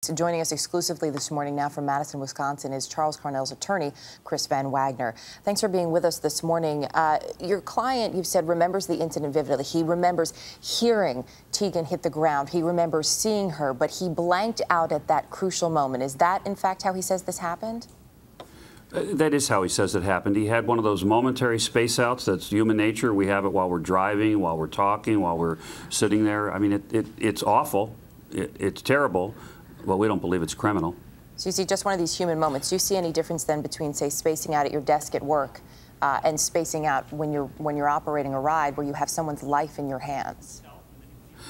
So joining us exclusively this morning now from Madison, Wisconsin is Charles Cornell's attorney, Chris Van Wagner. Thanks for being with us this morning. Your client, you've said, remembers the incident vividly. He remembers hearing Tegan hit the ground. He remembers seeing her, but he blanked out at that crucial moment. Is that, in fact, how he says this happened? That is how he says it happened. He had one of those momentary space outs. That's human nature. We have it while we're driving, while we're talking, while we're sitting there. I mean, it's awful. It's terrible. Well, we don't believe it's criminal. So you see just one of these human moments. Do you see any difference then between, say, spacing out at your desk at work and spacing out when you're operating a ride where you have someone's life in your hands?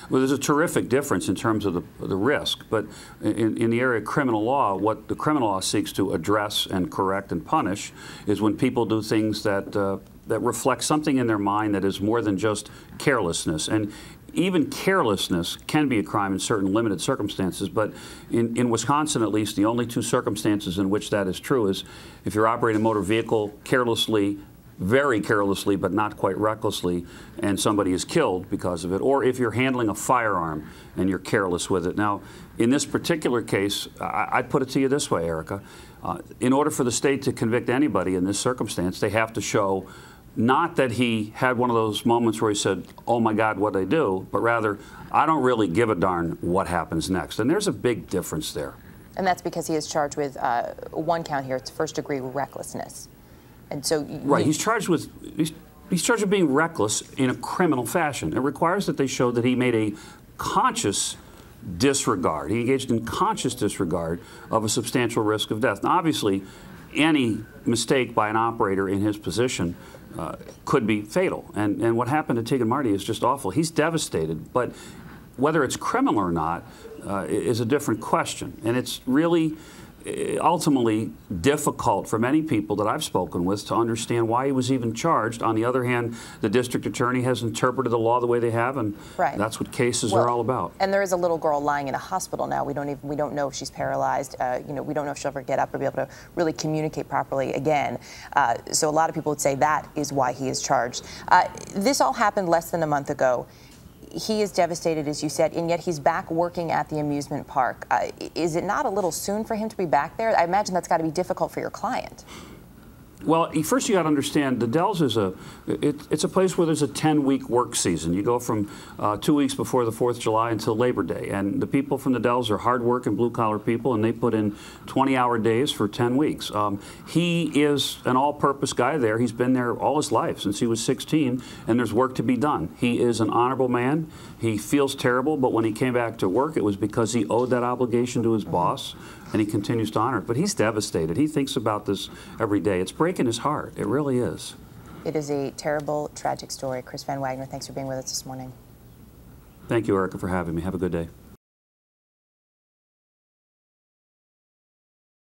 Well, there's a terrific difference in terms of the risk, but in the area of criminal law, what the criminal law seeks to address and correct and punish is when people do things that that reflect something in their mind that is more than just carelessness. And even carelessness can be a crime in certain limited circumstances, but in Wisconsin at least, the only two circumstances in which that is true is if you're operating a motor vehicle carelessly, very carelessly, but not quite recklessly, and somebody is killed because of it, or if you're handling a firearm and you're careless with it. Now, in this particular case, I'd put it to you this way, Erica. In order for the state to convict anybody in this circumstance, they have to show not that he had one of those moments where he said, oh my God, what'd I do? But rather, I don't really give a darn what happens next. And there's a big difference there. And that's because he is charged with one count here. It's first-degree recklessness. And so right, he's charged with being reckless in a criminal fashion. It requires that they show that he made a conscious disregard. He engaged in conscious disregard of a substantial risk of death. Now, obviously, any mistake by an operator in his position could be fatal. And what happened to Tegan Marty is just awful. He's devastated, but whether it's criminal or not is a different question. And it's really ultimately difficult for many people that I've spoken with to understand why he was even charged. On the other hand, the district attorney has interpreted the law the way they have, and that's what cases are all about. And there is a little girl lying in a hospital now. We don't know if she's paralyzed. We don't know if she'll ever get up or be able to really communicate properly again. So a lot of people would say that is why he is charged. This all happened less than a month ago. He is devastated, as you said, and yet he's back working at the amusement park. Is it not a little soon for him to be back there? I imagine that's got to be difficult for your client. Well, first you got to understand, the Dells is it's a place where there's a 10-week work season. You go from 2 weeks before the 4th of July until Labor Day. And the people from the Dells are hard-working, blue-collar people, and they put in 20-hour days for 10 weeks. He is an all-purpose guy there. He's been there all his life, since he was 16, and there's work to be done. He is an honorable man. He feels terrible, but when he came back to work, it was because he owed that obligation to his boss, and he continues to honor it. But he's devastated. He thinks about this every day. It's breaking his heart. It really is. It is a terrible, tragic story. Chris Van Wagner, thanks for being with us this morning. Thank you, Erica, for having me. Have a good day.